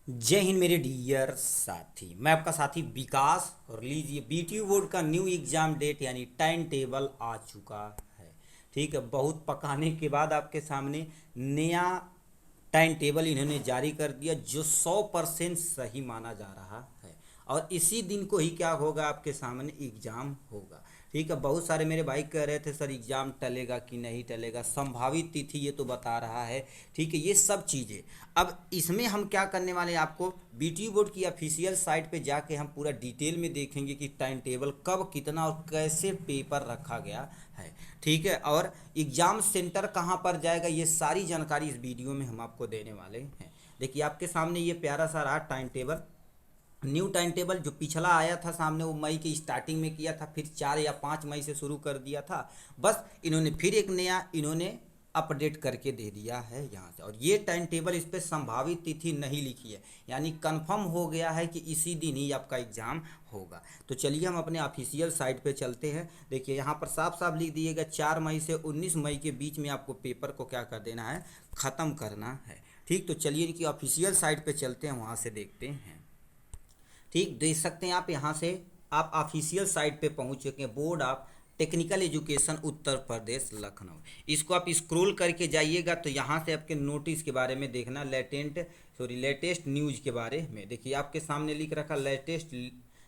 जय हिंद मेरे डियर साथी। मैं आपका साथी विकास। और लीजिए, बीटीयू बोर्ड का न्यू एग्जाम डेट यानी टाइम टेबल आ चुका है। ठीक है, बहुत पकाने के बाद आपके सामने नया टाइम टेबल इन्होंने जारी कर दिया, जो 100% सही माना जा रहा है। और इसी दिन को ही क्या होगा, आपके सामने एग्ज़ाम होगा। ठीक है, बहुत सारे मेरे भाई कह रहे थे सर एग्ज़ाम टलेगा कि नहीं टलेगा, संभावित तिथि ये तो बता रहा है। ठीक है, ये सब चीज़ें अब इसमें हम क्या करने वाले हैं, आपको बीटीयू बोर्ड की ऑफिशियल साइट पे जाके हम पूरा डिटेल में देखेंगे कि टाइम टेबल कब कितना और कैसे पेपर रखा गया है। ठीक है, और एग्ज़ाम सेंटर कहाँ पर जाएगा, ये सारी जानकारी इस वीडियो में हम आपको देने वाले हैं। देखिए, आपके सामने ये प्यारा सा रहा time table. New time table जो पिछला आया था सामने, वो मई की स्टार्टिंग में किया था, फिर 4 या 5 मई से शुरू कर दिया था। बस इन्होंने फिर एक नया इन्होंने अपडेट करके दे दिया है यहाँ से। और ये टाइम टेबल, इस पर संभावित तिथि नहीं लिखी है, यानी कंफर्म हो गया है कि इसी दिन ही आपका एग्ज़ाम होगा। तो चलिए हम अपने ऑफिशियल साइट पे चलते हैं। देखिए, यहाँ पर साफ साफ लिख दिएगा 4 मई से 19 मई के बीच में आपको पेपर को क्या कर देना है, ख़त्म करना है। ठीक, तो चलिए इनकी ऑफिशियल साइट पे चलते हैं, वहाँ से देखते हैं। ठीक, देख सकते हैं आप यहाँ से, आप ऑफिशियल साइट पे पहुँच चुके हैं, board of technical education Uttar Pradesh Lucknow. इसको आप स्क्रॉल करके जाइएगा तो यहाँ से आपके नोटिस के बारे में देखना, लेटेस्ट न्यूज़ के बारे में। देखिए, आपके सामने लिख रखा latest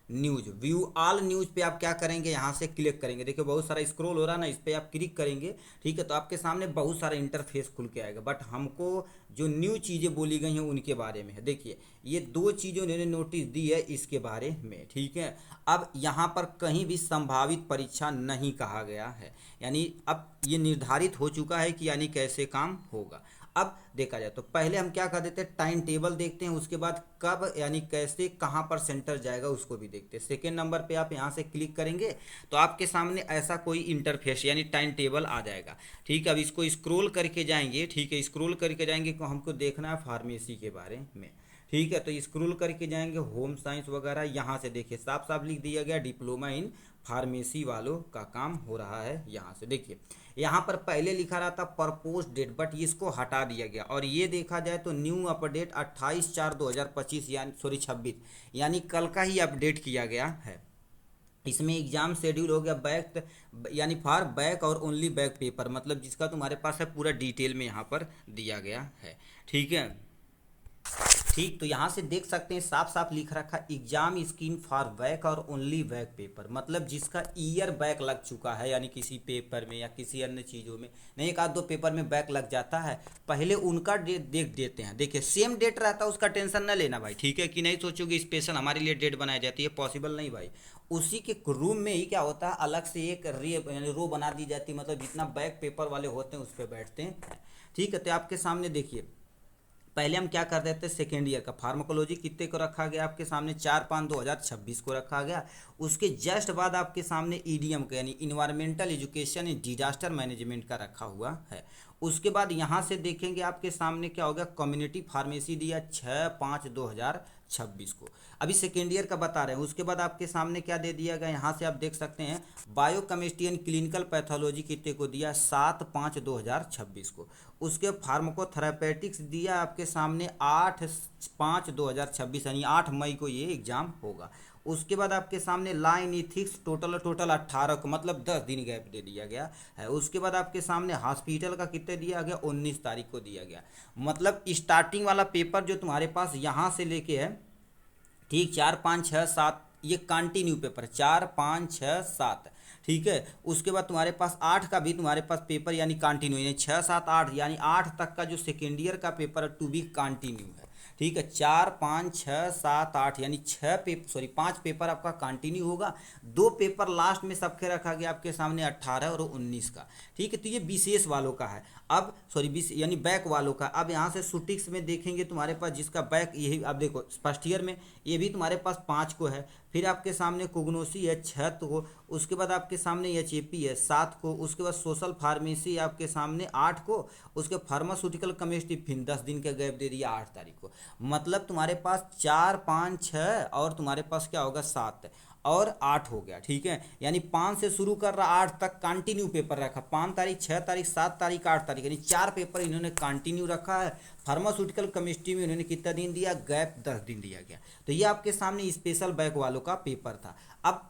news, view all news पे आप क्या करेंगे, यहाँ से क्लिक करेंगे। देखिए, बहुत सारा स्क्रॉल हो रहा है ना, इस पर आप क्लिक करेंगे। ठीक है, तो आपके सामने बहुत सारा इंटरफेस खुल के आएगा, बट हमको जो न्यू चीज़ें बोली गई हैं उनके बारे में है। देखिए, ये दो चीज़ें उन्होंने नोटिस दी है इसके बारे में। ठीक है, अब यहाँ पर कहीं भी संभावित परीक्षा नहीं कहा गया है, यानी अब ये निर्धारित हो चुका है कि यानी कैसे काम होगा। अब देखा जाए तो पहले हम क्या कर देते हैं, टाइम टेबल देखते हैं, उसके बाद कब यानी कैसे कहाँ पर सेंटर जाएगा उसको भी देखते हैं। सेकेंड नंबर पे आप यहाँ से क्लिक करेंगे तो आपके सामने ऐसा कोई इंटरफेस यानी टाइम टेबल आ जाएगा। ठीक है, अब इसको स्क्रॉल करके जाएंगे। ठीक है, स्क्रॉल करके जाएंगे तो हमको देखना है फार्मेसी के बारे में। ठीक है, तो स्क्रॉल करके जाएंगे, होम साइंस वगैरह, यहाँ से देखिए साफ साफ लिख दिया गया डिप्लोमा इन फार्मेसी वालों का काम हो रहा है। यहाँ से देखिए, यहाँ पर पहले लिखा रहा था परपोज डेट, बट इसको हटा दिया गया। और ये देखा जाए तो न्यू अपडेट 28/4/2025 यानी 26, यानी कल का ही अपडेट किया गया है। इसमें एग्जाम शेड्यूल हो गया बैक, यानी फॉर बैक और ओनली बैक पेपर, मतलब जिसका तुम्हारे पास है पूरा डिटेल में यहाँ पर दिया गया है। ठीक है, ठीक, तो यहाँ से देख सकते हैं साफ साफ लिख रखा एग्जाम स्कीम फॉर बैक और ओनली बैक पेपर, मतलब जिसका ईयर बैक लग चुका है, यानी किसी पेपर में या किसी अन्य चीज़ों में, नहीं एक आध दो पेपर में बैक लग जाता है, पहले उनका डेट देख देते हैं। देखिए, सेम डेट रहता है, उसका टेंशन न लेना भाई। ठीक है, कि नहीं सोचोगे स्पेशल हमारे लिए डेट बनाई जाती है, पॉसिबल नहीं भाई। उसी के रूम में ही क्या होता है, अलग से एक रे यानी रो बना दी जाती है, मतलब जितना बैक पेपर वाले होते हैं उस पर बैठते हैं। ठीक है, तो आपके सामने देखिए, पहले हम क्या कर देते हैं, सेकेंड ईयर का फार्माकोलॉजी कितने को रखा गया, आपके सामने 4/5/2026 को रखा गया। उसके जस्ट बाद आपके सामने ईडीएम का यानी environmental education in disaster management का रखा हुआ है। उसके बाद यहाँ से देखेंगे आपके सामने क्या होगा, कम्युनिटी फार्मेसी दिया 6/5/2026 को, अभी सेकेंड ईयर का बता रहे हैं। उसके बाद आपके सामने क्या दे दिया गया, यहाँ से आप देख सकते हैं बायोकेमिस्ट्री एंड क्लिनिकल पैथोलॉजी कितने को दिया, 7/5/2026 को। उसके फार्माकोथेरापेटिक्स दिया आपके सामने 8/5/2026, यानी 8 मई को ये एग्जाम होगा। उसके बाद आपके सामने लाइन इथिक्स टोटल 18 को, मतलब 10 दिन गैप दे दिया गया है। उसके बाद आपके सामने हॉस्पिटल का कितने दिया गया, 19 तारीख को दिया गया। मतलब स्टार्टिंग वाला पेपर जो तुम्हारे पास यहाँ से लेके है, ठीक, 4 5 6 7, ये कंटिन्यू पेपर 4 5 6 7। ठीक है, उसके बाद तुम्हारे पास 8 का भी तुम्हारे पास पेपर यानी कंटिन्यू, यानी 6 7 8, यानी 8 तक का जो सेकेंड ईयर का पेपर टू बी कंटिन्यू है। ठीक है, 4 5 6 7 8, यानी 5 पेपर आपका कंटिन्यू होगा। 2 पेपर लास्ट में सबके रखा गया आपके सामने 18 और 19 का। ठीक है, तो ये विशेष वालों का है। अब यानी बैक वालों का। अब यहाँ से सुटिक्स में देखेंगे तुम्हारे पास जिसका बैक, यही अब देखो फर्स्ट ईयर में ये भी तुम्हारे पास 5 को है। फिर आपके सामने कोग्नोसी है 6 को। उसके बाद आपके सामने एचएपी है 7 को। उसके बाद सोशल फार्मेसी आपके सामने 8 को। उसके फार्मास्यूटिकल केमिस्ट्री फिर 10 दिन का गैप दे दिया 8 तारीख को। मतलब तुम्हारे पास 4 5 6 और तुम्हारे पास क्या होगा 7। और 8 हो गया, ठीक है। यानी 5 से शुरू कर रहा 8 तक कंटिन्यू पेपर रखा, 5 तारीख, 6 तारीख, 7 तारीख, 8 तारीख, यानी 4 पेपर इन्होंने कंटिन्यू रखा है। फार्मास्यूटिकल केमिस्ट्री में इन्होंने कितना दिन दिया, गैप 10 दिन दिया गया। तो ये आपके सामने स्पेशल बैक वालों का पेपर था। अब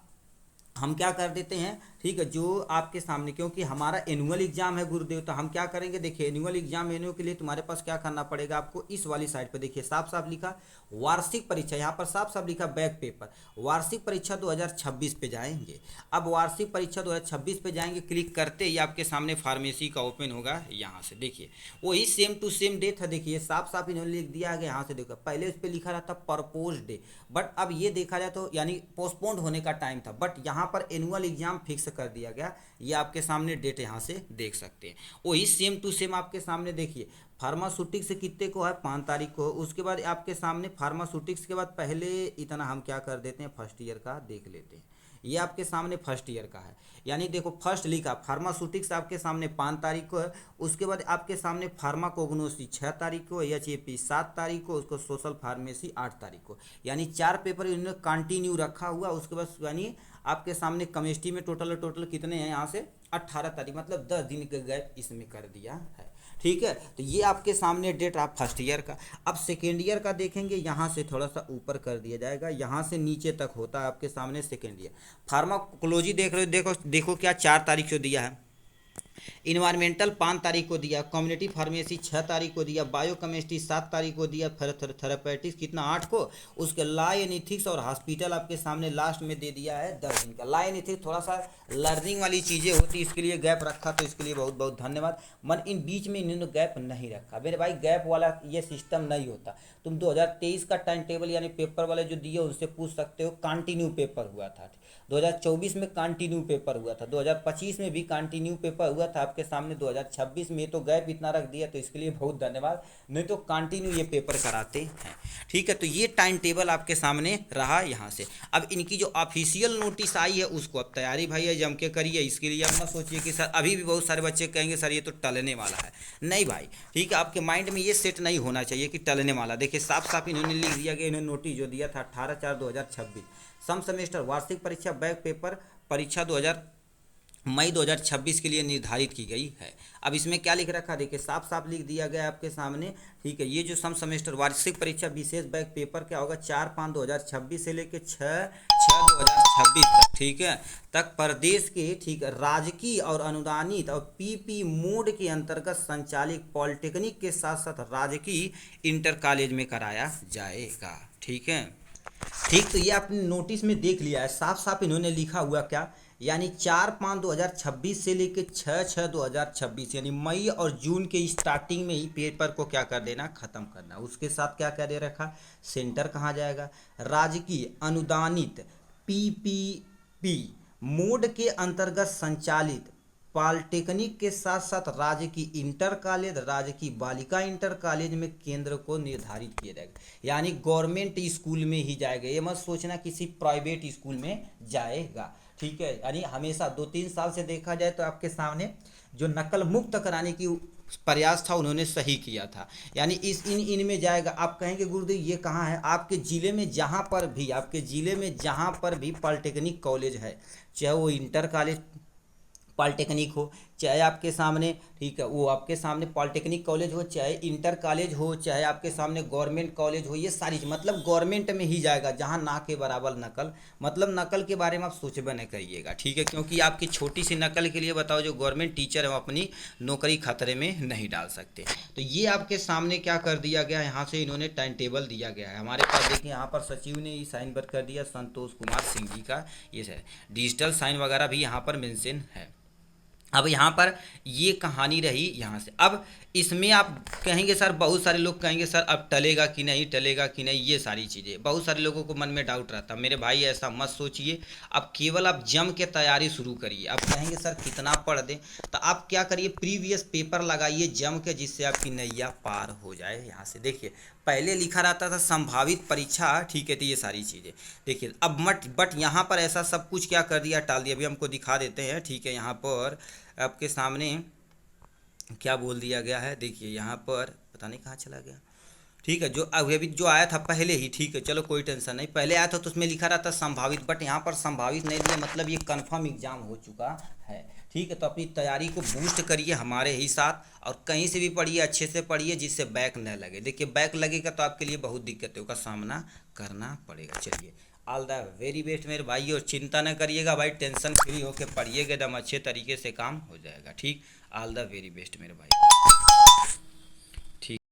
हम क्या कर देते हैं, ठीक है, जो आपके सामने, क्योंकि हमारा एनुअल एग्जाम है गुरुदेव, तो हम क्या करेंगे, देखिए एनुअल एग्जाम लेने के लिए तुम्हारे पास क्या करना पड़ेगा, आपको इस वाली साइड पर देखिए साफ साफ लिखा वार्षिक परीक्षा, यहाँ पर साफ साफ लिखा बैक पेपर, वार्षिक परीक्षा 2026 पे जाएंगे। अब वार्षिक परीक्षा 2026 पे जाएंगे, क्लिक करते ही आपके सामने फार्मेसी का ओपन होगा। यहाँ से देखिए वही सेम टू सेम डेट है, देखिए साफ साफ इन्होंने लिख दिया है। यहाँ से देखो पहले उस पर लिखा रहता प्रपोज डे, बट अब ये देखा जाए तो यानी पोस्टपोन्ड होने का टाइम था, बट यहाँ पर एनुअल एग्जाम फिक्स कर दिया गया। ये आपके सामने डेट यहाँ से देख सकते हैं, वही सेम टू सेम आपके सामने देखिए। फार्मास्यूटिक्स से कितने को है, 5 तारीख को। उसके बाद आपके सामने फार्मास्यूटिक्स के बाद पहले इतना हम क्या कर देते हैं, फर्स्ट ईयर का देख लेते हैं। ये आपके सामने फर्स्ट ईयर का है, यानी देखो फर्स्ट लिखा फार्मास्यूटिक्स आपके सामने 5 तारीख को है। उसके बाद आपके सामने फार्माकोग्नोसी 6 तारीख को, HAP 7 तारीख को, उसको सोशल फार्मेसी 8 तारीख को, यानी 4 पेपर इन्होंने कंटिन्यू रखा हुआ। उसके बाद यानी आपके सामने केमिस्ट्री में टोटल कितने हैं, यहाँ से 18 तारीख, मतलब 10 दिन का गैप इसमें कर दिया है, ठीक है। तो ये आपके सामने डेट आप फर्स्ट ईयर का। अब सेकेंड ईयर का देखेंगे, यहाँ से थोड़ा सा ऊपर कर दिया जाएगा, यहाँ से नीचे तक होता है आपके सामने सेकेंड ईयर। फार्माकोलॉजी देख रहे हो, देखो देखो क्या 4 तारीख को दिया है, इन्वायरमेंटल 5 तारीख को दिया, कम्युनिटी फार्मेसी 6 तारीख को दिया, बायोकेमिस्ट्री 7 तारीख को दिया, थेरेपेटिक्स कितना 8 को, उसके लॉ एंड एथिक्स और हॉस्पिटल आपके सामने लास्ट में दे दिया है 10 दिन का। लॉ एंड एथिक्स थोड़ा सा लर्निंग वाली चीज़ें होती, इसके लिए गैप रखा, तो इसके लिए बहुत बहुत धन्यवाद। मन इन बीच में इन्होंने गैप नहीं रखा मेरे भाई, गैप वाला ये सिस्टम नहीं होता। तुम 2023 का टाइम टेबल यानी पेपर वाले जो दिए उनसे पूछ सकते हो, कंटिन्यू पेपर हुआ था। 2024 में कंटिन्यू पेपर हुआ था, 2025 में भी कंटिन्यू पेपर हुआ था आपके सामने, 2026 में तो गैप इतना रख दिया, तो इसके लिए बहुत धन्यवाद, नहीं तो कंटिन्यू ये पेपर कराते हैं, ठीक है। तो ये टाइम टेबल आपके सामने रहा यहाँ से। अब इनकी जो ऑफिशियल नोटिस आई है उसको अब तैयारी भाई जम के करिए। इसके लिए अब ना सोचिए कि सर अभी भी बहुत सारे बच्चे कहेंगे सर ये तो टलने वाला है, नहीं भाई, ठीक है। आपके माइंड में ये सेट नहीं होना चाहिए कि टलने वाला। देखिए साफ साफ इन्होंने लिख दिया कि इन्होंने नोटिस जो दिया था 18/4/2026, सम सेमेस्टर वार्षिक परीक्षा बैक पेपर परीक्षा मई 2026 के लिए निर्धारित की गई है। अब इसमें क्या लिख रखा, देखिए साफ साफ लिख दिया गया आपके सामने, ठीक है। ये जो सम सेमेस्टर वार्षिक परीक्षा विशेष बैक पेपर क्या होगा, 4/5/2026 से लेकर 6/6/2026 तक, ठीक है, तक प्रदेश के, ठीक है, राजकीय और अनुदानित और PP मोड के अंतर्गत संचालित पॉलिटेक्निक के साथ साथ राजकीय इंटर कॉलेज में कराया जाएगा, ठीक है, ठीक। तो ये आपने नोटिस में देख लिया है, साफ साफ इन्होंने लिखा हुआ क्या, यानी 4/5/2026 से लेकर 6/6/2026, यानी मई और जून के स्टार्टिंग में ही पेपर को क्या कर देना, खत्म करना। उसके साथ क्या क्या दे रखा, सेंटर कहाँ जाएगा, राजकीय अनुदानित PPP मोड के अंतर्गत संचालित पॉलिटेक्निक के साथ साथ राजकीय इंटर कॉलेज, राजकीय बालिका इंटर कॉलेज में केंद्र को निर्धारित किया जाएगा, यानी गवर्नमेंट स्कूल में ही जाएगा। ये मत सोचना किसी प्राइवेट स्कूल में जाएगा, ठीक है। यानी हमेशा 2-3 साल से देखा जाए तो आपके सामने जो नकल मुक्त कराने की प्रयास था उन्होंने सही किया था, यानी इनमें जाएगा। आप कहेंगे गुरुदेव ये कहाँ है, आपके ज़िले में जहाँ पर भी, आपके ज़िले में जहाँ पर भी पॉलिटेक्निक कॉलेज है, चाहे वो इंटर कॉलेज पॉलिटेक्निक हो, चाहे आपके सामने, ठीक है, वो आपके सामने पॉलिटेक्निक कॉलेज हो, चाहे इंटर कॉलेज हो, चाहे आपके सामने गवर्नमेंट कॉलेज हो, ये सारी मतलब गवर्नमेंट में ही जाएगा, जहाँ ना के बराबर नकल, मतलब नकल के बारे में आप सोचबे नहीं करिएगा, ठीक है, क्योंकि आपकी छोटी सी नकल के लिए बताओ जो गवर्नमेंट टीचर है वो अपनी नौकरी खतरे में नहीं डाल सकते। तो ये आपके सामने क्या कर दिया गया, यहाँ से इन्होंने टाइम टेबल दिया गया है हमारे पास। देखिए यहाँ पर सचिव ने साइन पर कर दिया, संतोष कुमार सिंह जी का, ये है डिजिटल साइन वगैरह भी यहाँ पर मेंशन है। अब यहाँ पर ये कहानी रही यहाँ से। अब इसमें आप कहेंगे सर, बहुत सारे लोग कहेंगे सर अब टलेगा कि नहीं, टलेगा कि नहीं, ये सारी चीज़ें बहुत सारे लोगों को मन में डाउट रहता। मेरे भाई ऐसा मत सोचिए, अब केवल आप जम के तैयारी शुरू करिए। आप कहेंगे सर कितना पढ़ दें, तो आप क्या करिए, प्रीवियस पेपर लगाइए जम के, जिससे आपकी नैया पार हो जाए। यहाँ से देखिए पहले लिखा रहता था संभावित परीक्षा, ठीक है, तो ये सारी चीज़ें देखिए। अब बट यहाँ पर ऐसा सब कुछ क्या कर दिया, टाल दिया। अभी हमको दिखा देते हैं, ठीक है, यहाँ पर आपके सामने क्या बोल दिया गया है, देखिए यहाँ पर पता नहीं कहाँ चला गया, ठीक है, जो अभी जो आया था पहले ही, ठीक है चलो कोई टेंशन नहीं, पहले आया था तो उसमें लिखा रहता संभावित, बट यहाँ पर संभावित नहीं दिया, मतलब ये कंफर्म एग्जाम हो चुका है। ठीक है, तो अपनी तैयारी को बूस्ट करिए हमारे ही साथ, और कहीं से भी पढ़िए, अच्छे से पढ़िए, जिससे बैक न लगे। देखिए बैक लगेगा तो आपके लिए बहुत दिक्कतों का सामना करना पड़ेगा। चलिए, ऑल द वेरी बेस्ट मेरे भाई, और चिंता न करिएगा भाई, टेंशन फ्री होकर पढ़िएगा, एकदम अच्छे तरीके से काम हो जाएगा। ठीक, ऑल द वेरी बेस्ट मेरे भाई। ठीक।